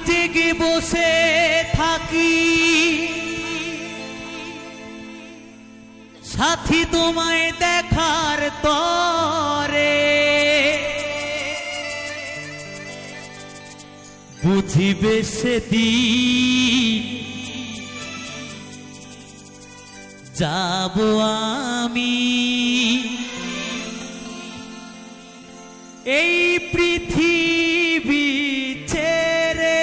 জেগে বসে থাকি সাথী তোমায় দেখার তরে, বুঝিবে সেদিন যাব আমি এই পৃথিবী ছেড়ে,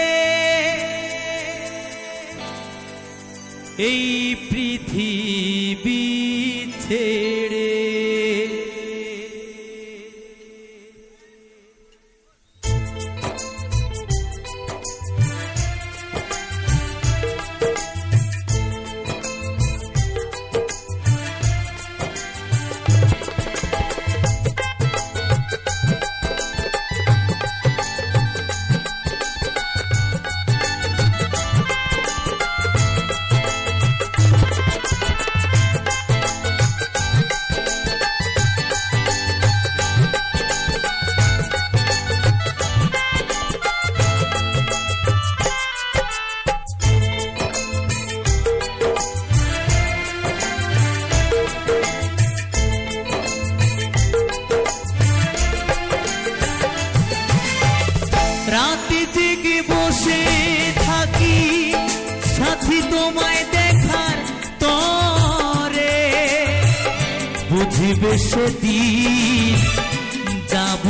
এই পৃথিবী ছেড়ে। রাতে জেগে বসে থাকি সাথী তোমায় দেখার তরে, বুঝিবে সেদিন যাব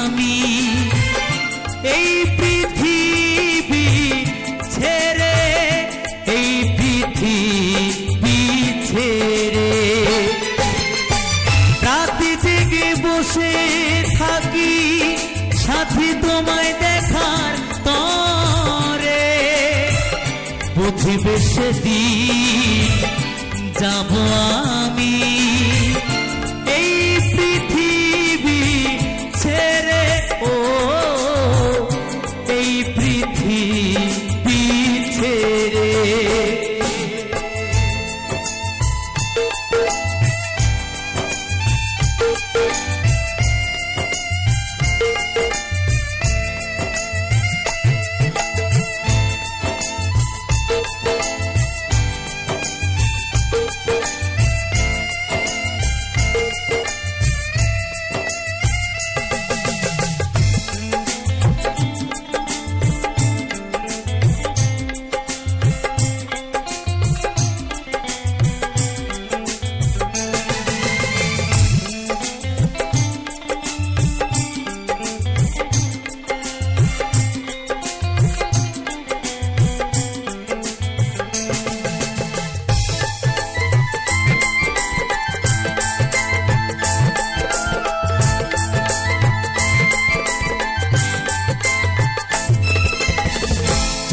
আমি এই পৃথিবী ছেড়ে, এই পৃথিবী ছেড়ে। রাতে জেগে বসে থাকি সাথী তোমায় দেখার তরে, বুঝিবে সেদিন যাব আমি এই পৃথিবী ছেড়ে, ও এই পৃথিবী ছেড়ে।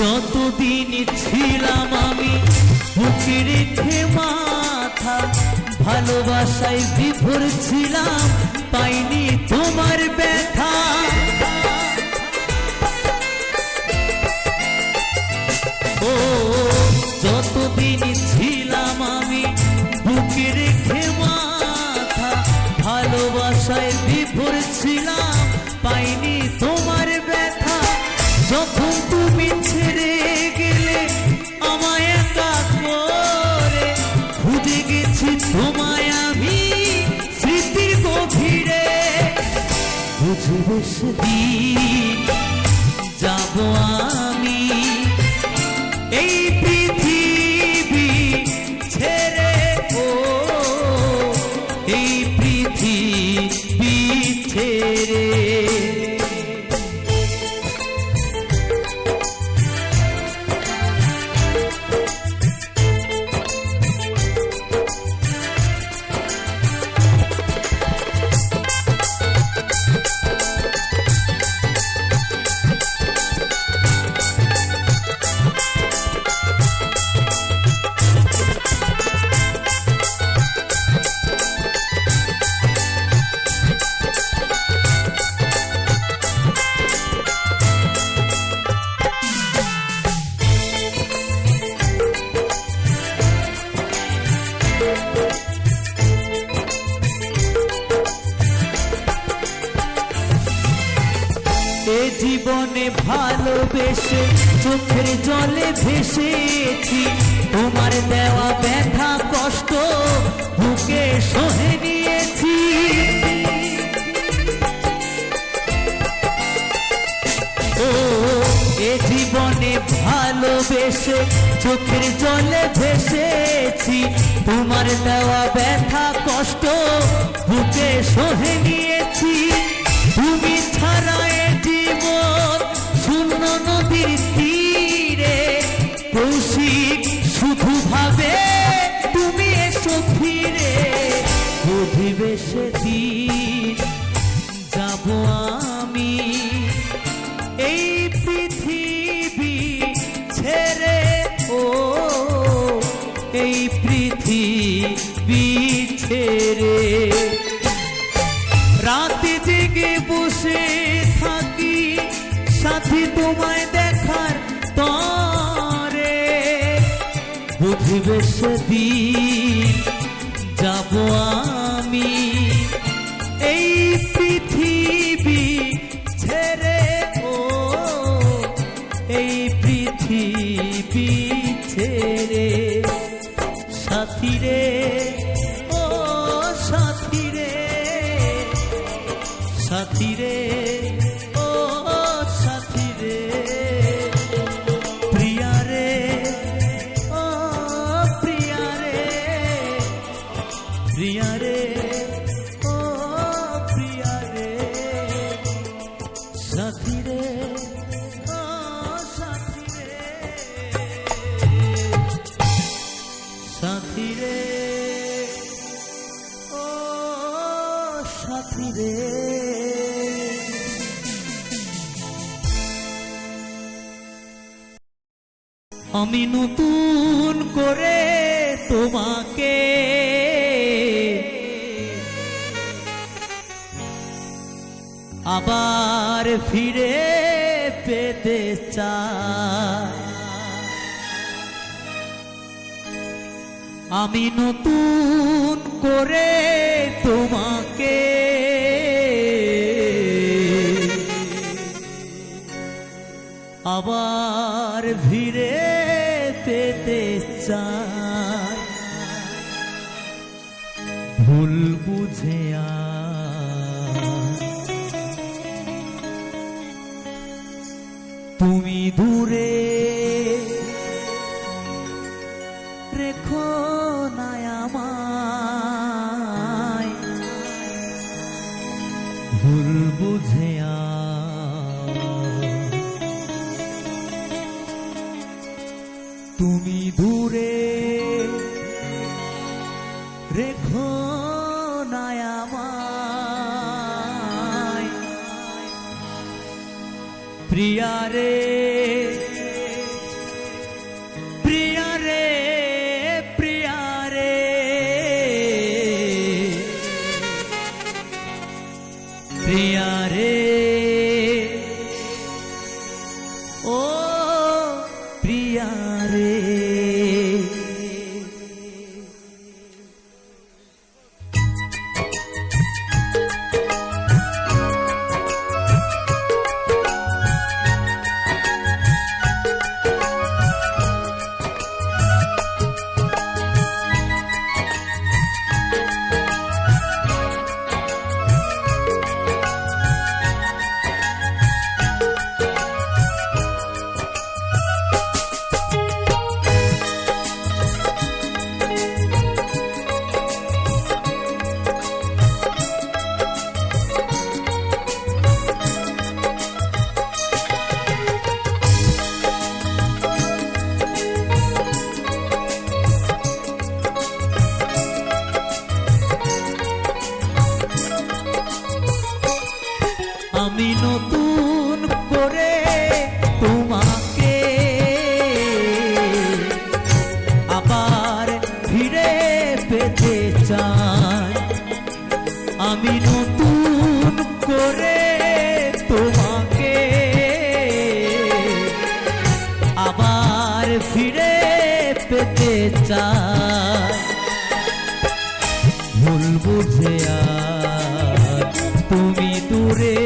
যতদিন ছিলাম আমি বুকে রেখে মাথা, ভালোবাসায় বিভোর ছিলাম পাইনি তোমার ব্যথা। ও যতদিন ছিলাম আমি বুকে রেখে মাথা, ভালোবাসায় বিভোর ছিলাম পাইনি তোমার ব্যথা। যখন তুমি ছেড়ে গেলে আমায় একা করে, খুঁজে গেছি তোমায় আমি স্মৃতির গভীরে, বুঝবে সেদিন যাব আমি এই পৃথিবী ছেড়ে, ও এই পৃথিবী ছেড়ে। ভালোবেসে চোখের জলে ভেসেছি, তোমার দেওয়া ব্যথা কষ্ট বুকে সহে নিয়েছি। ও এ জীবনে ভালোবেসে চোখের জলে ভেসেছি, তোমার দেওয়া ব্যথা কষ্ট বুকে সহে নিয়েছি। তুমি ছাড়া এ জীবন শূন্য নদীর তীরে, কৌশিক শুধু ভাবে তুমি এসো ফিরে। বুঝিবে সেদিন যাব আমি এই পৃথিবী ছেড়ে, ও এই পৃথিবী ছেড়ে। রাতে জেগে বসে থাকি সাথী তোমায় দেখার তরে, বুঝিবে সেদিন যাব আমি এই পৃথিবী ছেড়ে, ও এই পৃথিবী ছেড়ে। সাথী রে ও সাথী রে, সাথী রে ও সাথী রে, প্রিয়া রে ও প্রিয়া রে, প্রিয়া রে ও প্রিয়া রে, সাথী রে ও সাথী রে, সাথী রে ও সাথী রে। আমি নতুন করে তোমাকে আবার ফিরে পেতে চাই, আমি নতুন করে তোমাকে আবার ফিরে পেতে চাই। ভুল বুঝে তুমি দূরে রেখো না আমায়, ভুল বুঝে তুমি দূরে রেখো না আমায়। প্রিয়া রে প্রিয়া রে প্রিয়া রে, প্রিয়া রে ও প্রিয়া রে। আমি নতুন করে তোমাকে আবার ফিরে পেতে চাই, আমি নতুন করে তোমাকে আবার ফিরে পেতে চাই। ভুল বুঝে তুমি দূরে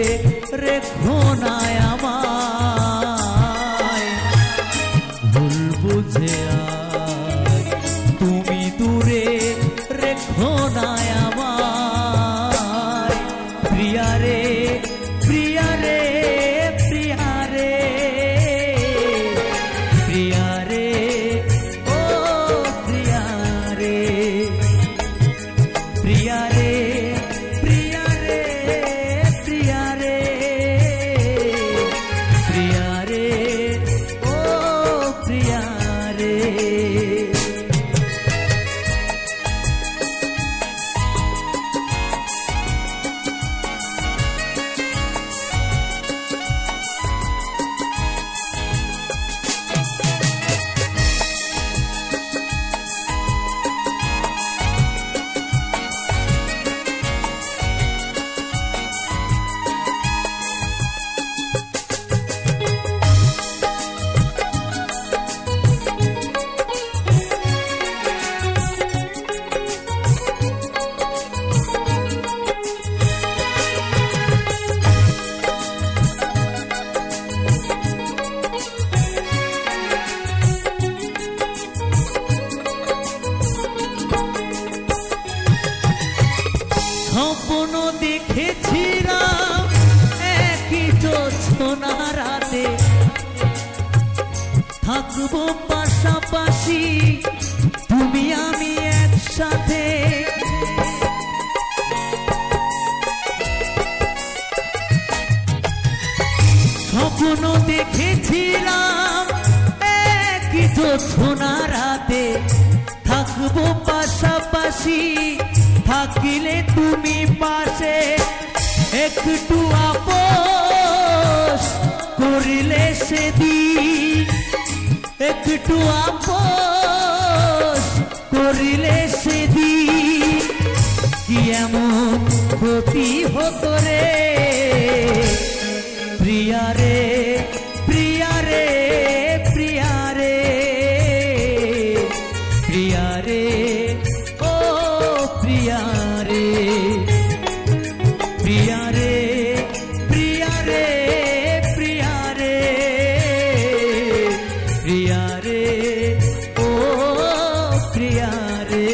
রেখো না আমায়, বুঝে আজ তুমি দূরে রেখো না আমায়। প্রিয়া রে প্রিয়া রে প্রিয়া রে প্রিয়া রে ও প্রিয়া রে প্রিয়া রে প্রিয়া রে প্রিয়া রে প্রিয়া রে ও প্রিয়া রে। স্বপ্ন দেখেছিলাম একই জোছনা রাতে থাকবো পাশাপাশি তুমি আমি একসাথে। স্বপ্ন দেখেছিলাম একই জোছনা রাতে থাকবো পাশাপাশি থাকিলে তুমি পাশে একটু আপোষ করিলে সেদিন একটু আপোষ করিলে সেদিন কি এমন ক্ষতি হতো রে প্রিয়া রে প্রিয়া রে প্রিয়া রে প্রিয়া রে ও প্রিয়া রে প্রিয়া রে প্রিয়া রে প্রিয়া রে প্রিয়া রে ও প্রিয়া রে।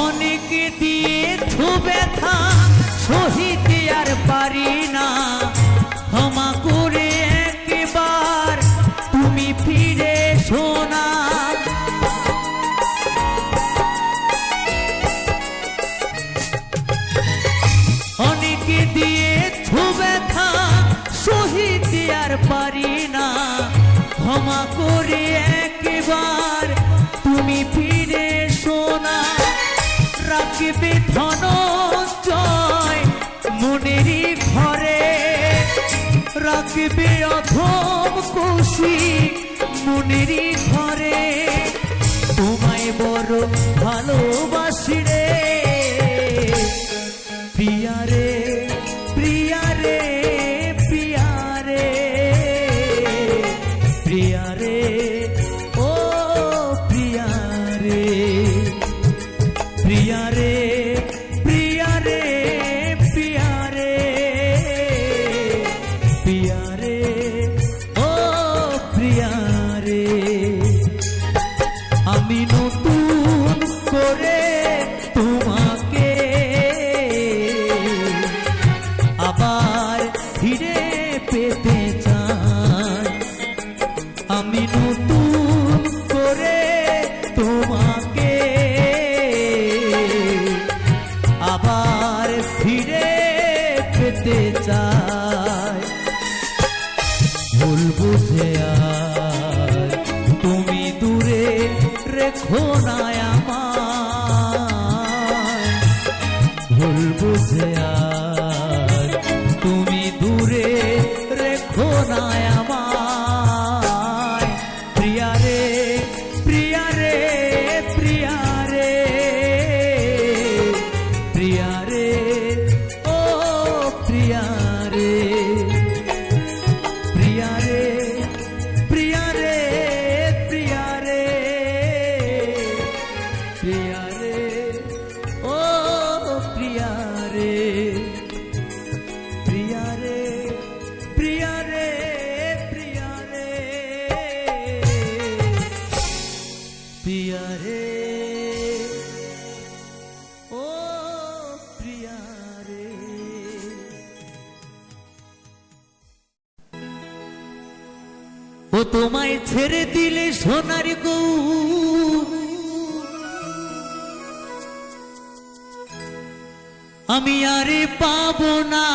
অনেকে দিয়েছো ব্যথা সহিতে আর পারি না ক্ষমা করে একবার তুমি ফিরে শোনা। অনেকে দিয়েছো ব্যথা সহিতে আর পারি না ক্ষমা করে একবার তুমি ফিরে শোনা। রাখবে ধনঞ্জয় মনেরই ঘরে রাখবে অধম খুশি মনেরই ঘরে তোমায় বড় ভালোবাসি রে প্রিয়া রে প্রিয়া রে প্রিয়া রে প্রিয়া রে ও প্রিয়া রে প্রিয়া রে প্রিয়া রে প্রিয়া রে প্রিয়া রে ও প্রিয়া রে। আমি নতুন করে তোমাকে আবার ফিরে পেতে চাই। আমি নতুন করে তোমাকে আবার ফিরে পেতে চাই। ভুল বুঝে আজ তুমি দূরে রেখো না আমায়। ভুল বুঝে আজ তুমি দূরে রেখো না আমায় প্রিয়া রে প্রিয়া রে প্রিয়া রে প্রিয়া রে ও প্রিয়া রে প্রিয়া রে প্রিয়া রে প্রিয়া রে প্রিয়া রে ও প্রিয়া রে প্রিয়া রে প্রিয়া রে প্রিয়া রে প্রিয়া রে ও প্রিয়া রে ও তোমায় ছেড়ে দিলে সোনার গৌ আমি আরে পাবো না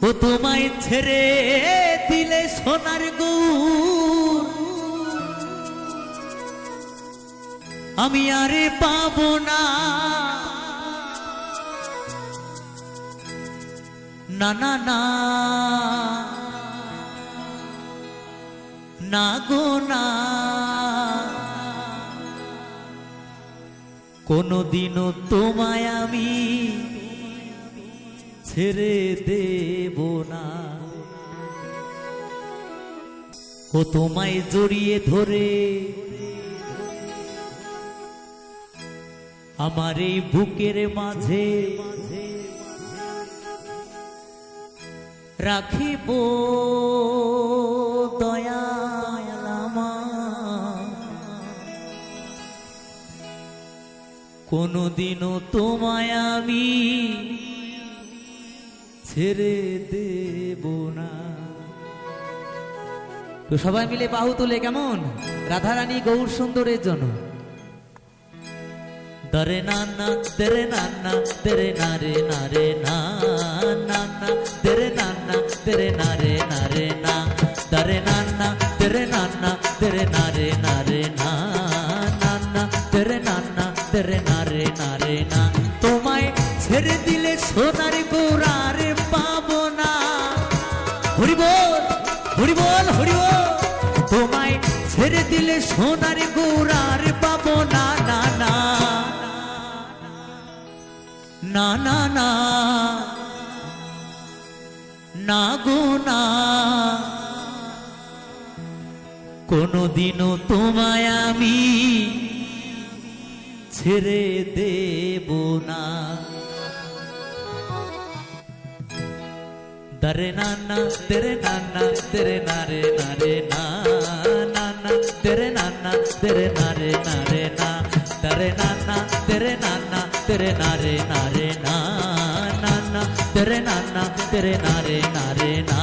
ও তোমায় ছেড়ে দিলে সোনার গৌর আমি আরে পাবো না না না না না গো না কোনদিনও তোমায় আমি ছেড়ে দেব না ও তোমায় জড়িয়ে ধরে আমার এই বুকের মাঝে রাখিব দয়াল আমার কোনদিনও তোমায় আমি ছেড়ে দেব না। তো সবাই মিলে বাহু তুলে কেমন রাধারানী গৌর সুন্দরের জন্য দরে নানা তেরে নানা তেরে নারে নারে না নানা তেরে নানা তেরে নারে নারে না দরে নানা তেরে নানা তেরে নারে নারে না নানা তেরে নানা তেরে নারে নারে না তোমায় ছেড়ে দিলে সোনার গৌরার পাবো না হরি বল হরি বল হরি বল তোমায় ছেড়ে দিলে সোনার গৌরার পাবো না না না না না না না গো না কোনদিনও তোমায় আমি ছেড়ে দেব না দরে নানা তেরে নানা তেরে নারে নারে না নানা তেরে নানা তেরে নারে নারে না দরে নানা তেরে নানা तेरे नारे नारे ना नाना तेरे नाना तेरे नारे नारे ना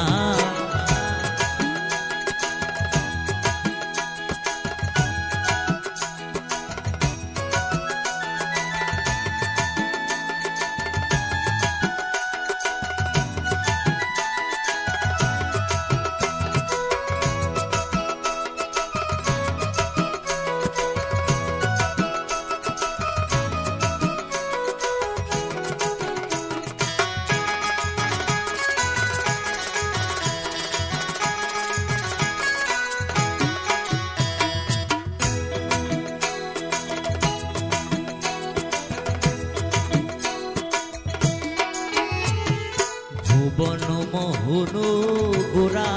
ভুবন মোহন গোরা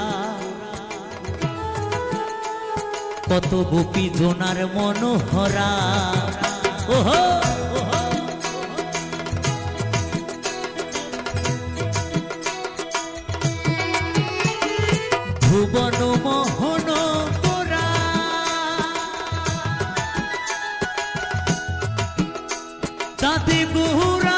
কত গোপী জোনার মনোহরা ওহো ভুবন মোহন গোরা চাঁদে গৌরা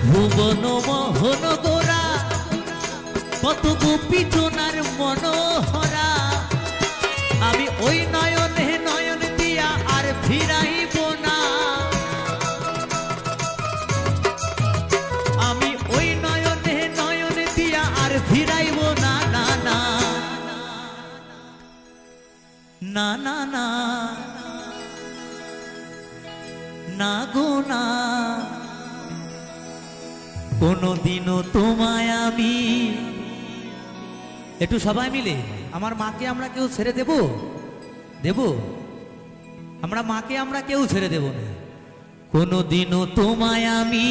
ভুবন মোহন গোরা কত গোপী জোনার মনোহরা আমি ওই নয়নে নয়ন না না না না গো না, কোনদিনও তোমায় আমি। একটু সবাই মিলে আমার মাকে আমরা কেউ ছেড়ে দেব? দেব? আমরা মাকে আমরা কেউ ছেড়ে দেব না। কোনদিনও তোমায় আমি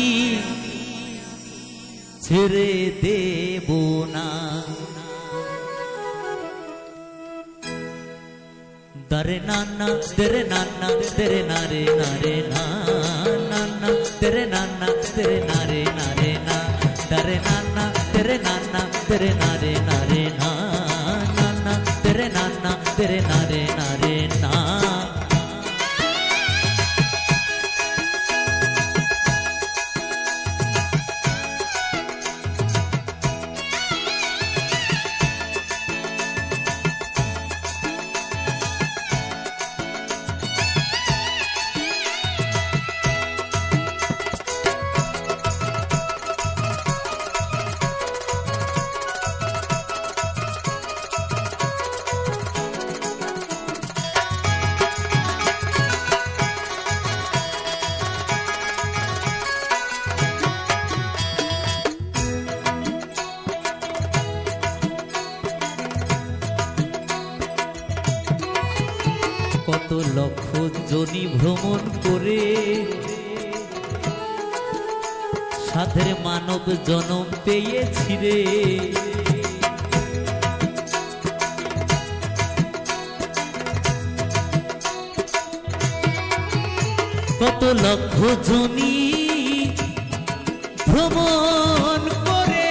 ছেড়ে দেব না। দরে নানা তেরে নানা তেরে নারে নারে না, নানা তেরে নানা তেরে নারে নারে না, দরে নানা তেরে নানা তেরে নারে নারে না, নানা তেরে নানা তেরে নারে নারে না। কত লক্ষ জনি ভ্রমণ করে সাধের মানব জনম পেয়েছি রে। কত লক্ষ জনি ভ্রমণ করে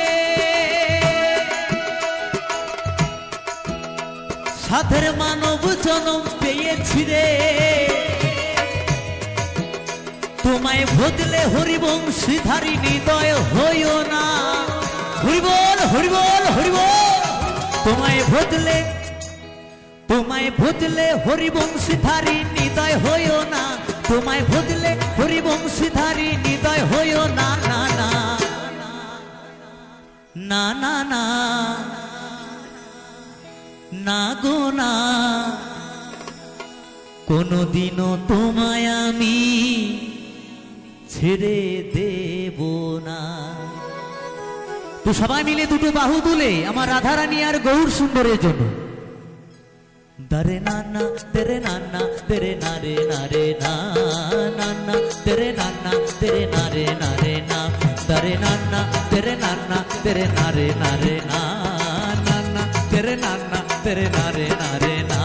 সাধের মানব জনম পেয়েছি রে। তোমায় ভজলে হরিবংশীধারী হৃদয় হইও না। হরিবল হরিবল হরিবল। তোমায় ভজলে হরিবংশীধারী হৃদয় হইও না। তোমায় ভজলে হরিবংশীধারী হৃদয় হইও না। না না না না না না গো না, কোনদিনও তোমায় আমি ছেড়ে দেব না। তো সবাই মিলে দুটো বাহু তুলে আমার রাধারানী আর গৌর সুন্দরের জন্য। দরে নানা তেরে নানা তেরে নারে নারে না, নানা তেরে নানা তেরে নারে নারে না, দরে নানা তেরে নানা তেরে নারে নারে না, নানা তেরে নানা তেরে নারে নারে না।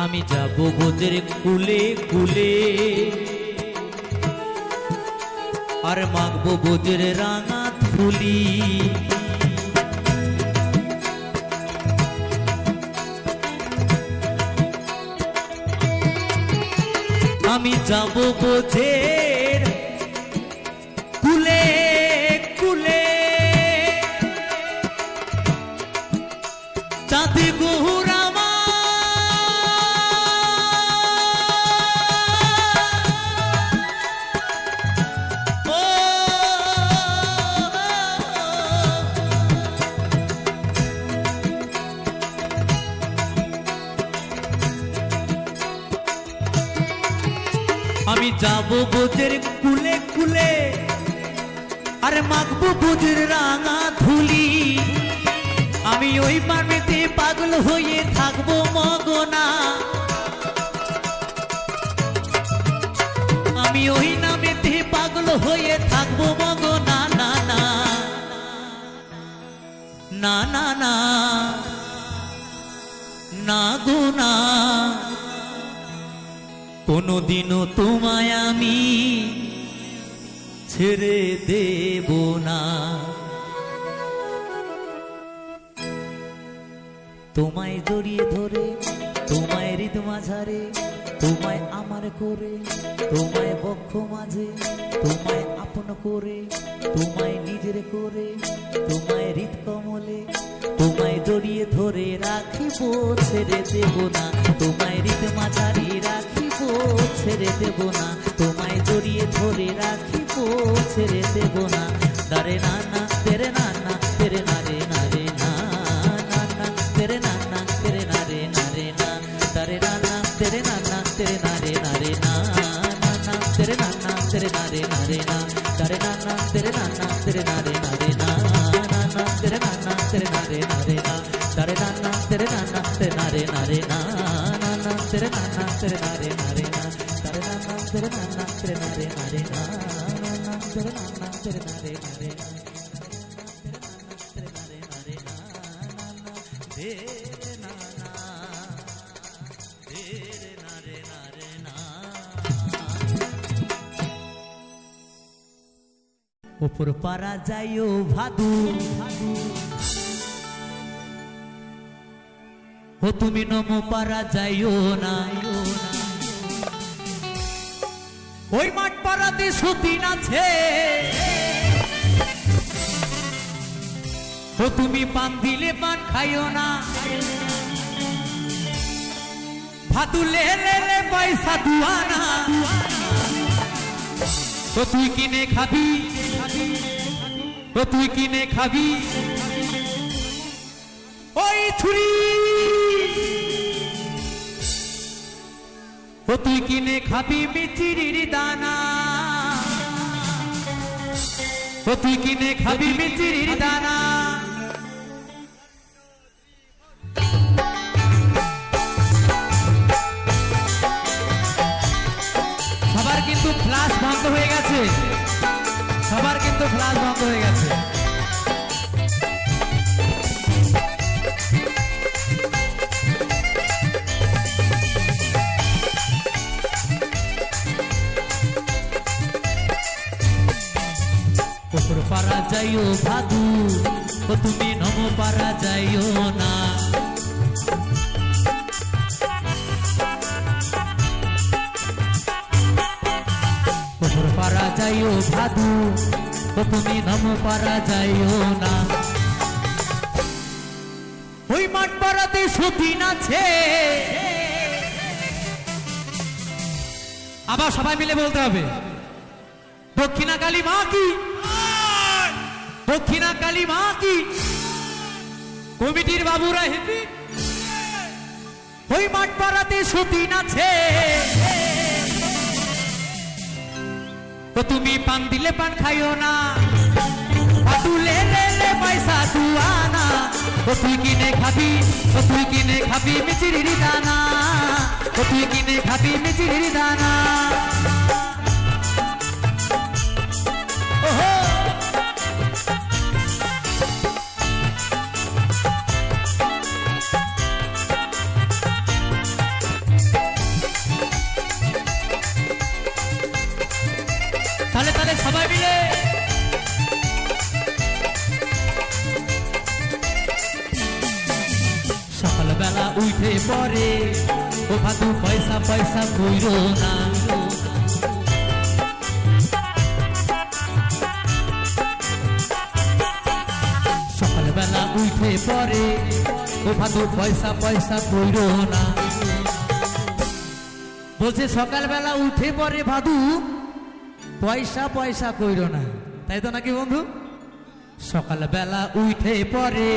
আমি যাব বোঝের কুলে কুলে আর মাখবো বোঝের রাঙা ধুলি। আমি যাব বোঝের কুলে কুলে চাঁদে গহুরা আমি যাব বোঝের কুলে কুলে আর মাখবো বোঝের রাঙা ধুলি। আমি ওই পানিতে পাগল হয়ে থাকবো মগনা। আমি ওই নামেতে পাগল হয়ে থাকবো মগনা। না না না না না না গো না, কোনোদিনও তোমায় আমি ছেড়ে দেব না। তোমায় জড়িয়ে ধরে, তোমায় হৃদ মাঝারে, তোমায় আমার করে, তোমায় বক্ষ মাঝে, তোমায় আপন করে, তোমায় নিজের করে, তোমায় হৃদ কমলে, তোমায় জড়িয়ে ধরে রাখিব, ছেড়ে দেব না। তোমায় হৃদ মাঝারি রাখিব, ছেড়ে দেব না। তোমায় জড়িয়ে ধরে রাখিব, ছেড়ে দেব না। তারে না না তেরে না না তেরে না রে না রে না না না তেরে না না তেরে না রে না রে না তারে না না তেরে না না তেরে না রে না রে না না না তেরে না না তেরে না রে না রে না তারে না না তেরে না না তেরে না রে না রে না না না তেরে না না তেরে না রে না রে না তারে না না তেরে না না তেরে না রে না রে না না না তেরে না না তেরে না রে না রে না তারে না না তেরে না না তেরে না রে না রে না না না তেরে না না তেরে না রে না রে না উপর পারা যাইও ভাদু, ও তুমি নমো পারা যাইও না। ওই মাঠ পাড়াতে সতীন আছে, ও তুমি পান দিলে পান খাইও না। ভাদু লে লে লে পয়সা দুয়ানা, ও তুই কিনে খাবি, ও তুই কিনে খাবি ওই ছুরি, ও তুই কিনে খাবি মিচিরির দানা, ও তুই কিনে খাবি মিচিরির দানা। সবার কিন্তু ফ্ল্যাশ বন্ধ হয়ে গেছে, সবার কিন্তু ফ্ল্যাশ বন্ধ হয়ে গেছে। উপর পারা যাইও ভাদু, ও তুমি নমো পারা যাইও না। উপর পারা যাইও ভাদু, ও তুমি নমো পারা যাইও না। ওই মাঠ পাড়াতে সতীন আছে, আবার সবাই মিলে বলতে হবে দক্ষিণা কালী মা কি, দক্ষিণা কালী মা কি। কমিটির বাবুরা হেপি। ওই মাঠ পাড়াতে সতীন আছে, ও তুমি পান দিলে পান খাইও না। ভাদু লে লে লে পয়সা দুয়ানা, ও তুই কিনে খাবি, ও তুই কিনে খাবি মিচিরির দানা, ও তুই কিনে খাবি মিচিরির দানা। ওহো তাহলে তাহলে সবাই মিলে সকালবেলা উঠে পরে, ও ভাদু পয়সা পয়সা কইরো না। সকালবেলা উঠে পরে, ও ভাদু পয়সা পয়সা কইরো না। বলছে সকালবেলা উঠে পরে ভাদু পয়সা পয়সা কইরো না, তাই তো নাকি বন্ধু? সকালবেলা উঠে পরে,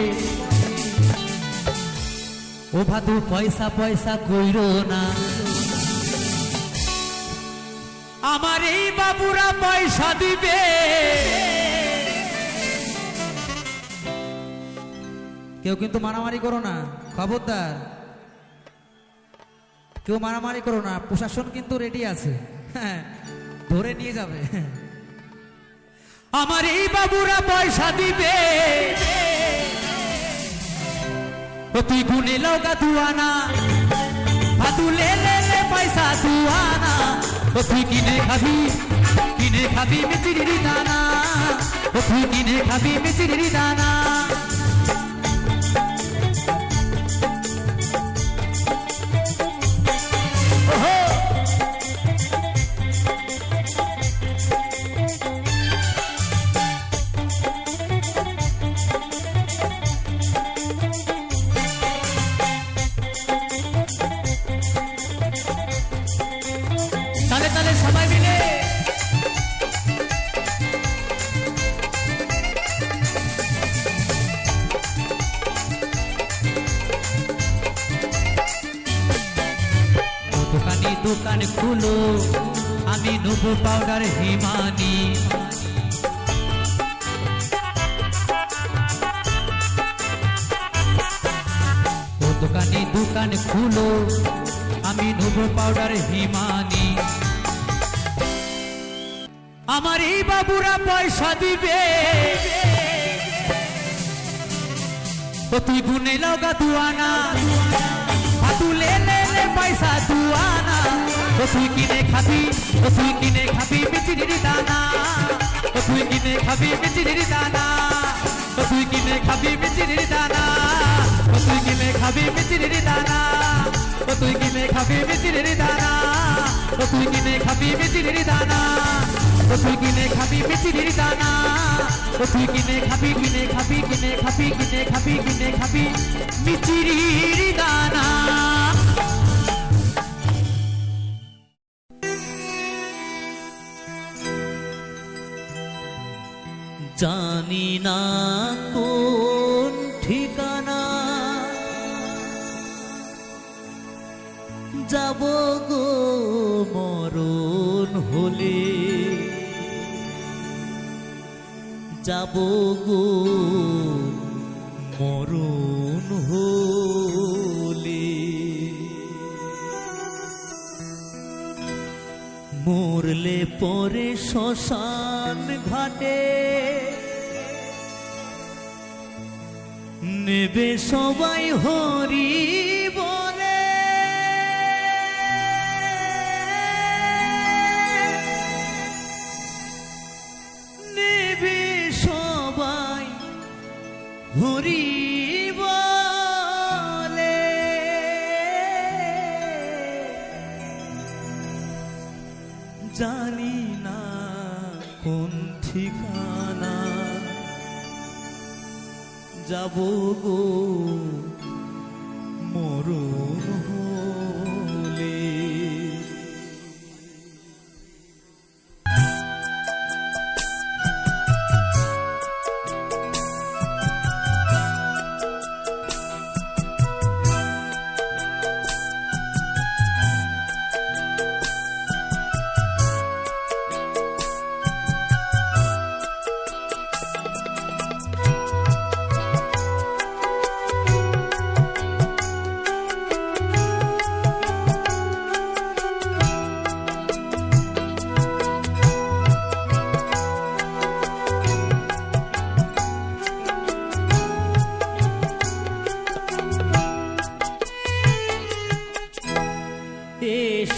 ও ভাদু পয়সা পয়সা কইরো না। আমার এই বাবুরা পয়সা দিবে, কেউ কিন্তু মারামারি করো না, খবরদার কেউ মারামারি করো না, প্রশাসন কিন্তু রেডি আছে, হ্যাঁ ধরে নিয়ে যাবে। আমার এই বাবুরা পয়সা দিবে, ও তুই গুনে লগা দুয়ানা, ভাদু লে লে লে পয়সা দুয়ানা। ও তুই কিনে খাবি মিচিরির দানা, ও তুই কিনে খাবি মিচিরির দানা। তালে তালে সবাই মিলে দোকান খুলো, আমি নেবো পাউডার হিমানি। ও দোকান খুলো, আমি নেবো পাউডার হিমানি। আমার এই বাবুরা পয়সা দিবে, ও তুই গুনে লগা দুয়ানা, তুলে লে পয়সা দুয়ানা। ও তুই কিনে খাবি মিচিরির দানা, ও তুই কিনে খাবি মিচিরির দানা, ও তুই কিনে খাবি মিচিরির দানা, ও তুই কিনে খাবি মিচিরির দানা, ও তুই কিনে খাবি মিচিরির দানা, ও তুই কিনে খাবি মিচিরির দানা, ও তুই কিনে খাবি মিচিরির দানা, ও তুই কিনে খাবি মিচিরির দানা। জানি না কোন ঠিকানা যাব গো মরণ হলে, যাব গো মরণ হলে। মরলে পরে শ্মশান ঘাটে নেবে সবাই হরি বলে, নেবে সবাই হরি বলে। জানি না কোন ঠিকানা যাব গো মরণ হলে।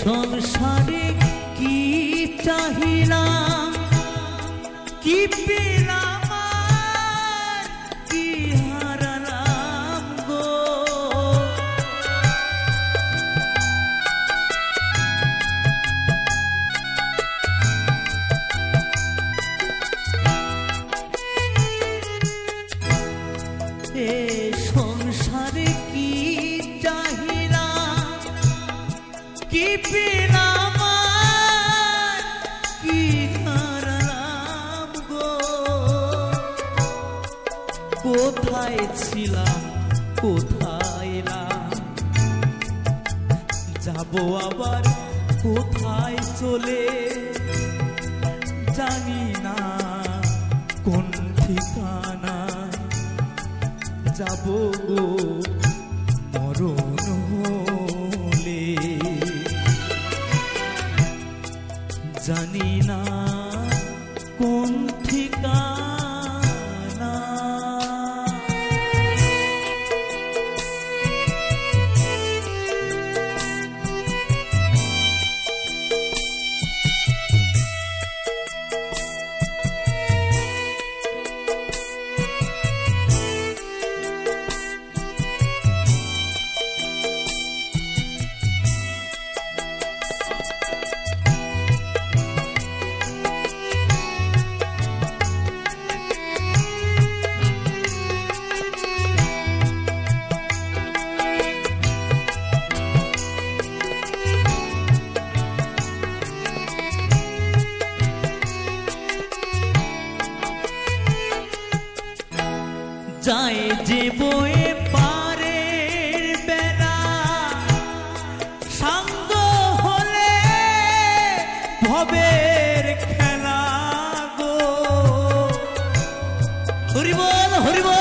সংসারে কি চাহিলাম, কি পেলাম, কি হারালাম গো। এ সংসারে কি চাহিলাম, কি পেলাম, কি হারালাম গো। কোথায় ছিলাম, কোথায় এলাম, যাবো আবার কোথায় চলে। জানি না কোন ঠিকানা যাবো গো মরণ হলে। জানি না কোন ঠিকানা। যে বয়ে পারের বেলা সাঙ্গ হলে ভবের খেলা গো। হরি বল হরি বল।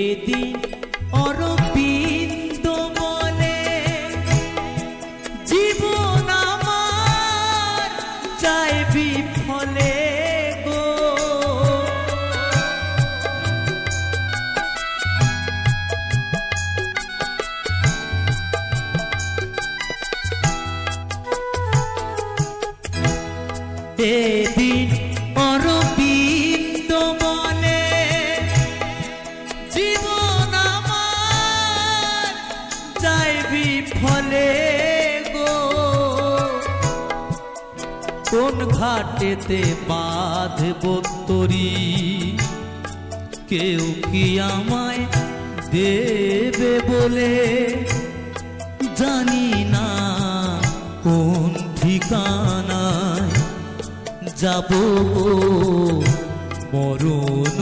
এদিন অরবিন্দ বলে জীবন আমার যায় বিফলে গো। এদিন অরবিন্দ বলে জীবন আমার যায় বিফলে গো। কোন ঘাটেতে বাঁধব তরি কেউ কি আমায় দেবে বলে জানি না কোন ঠিকানায় যাব মরণ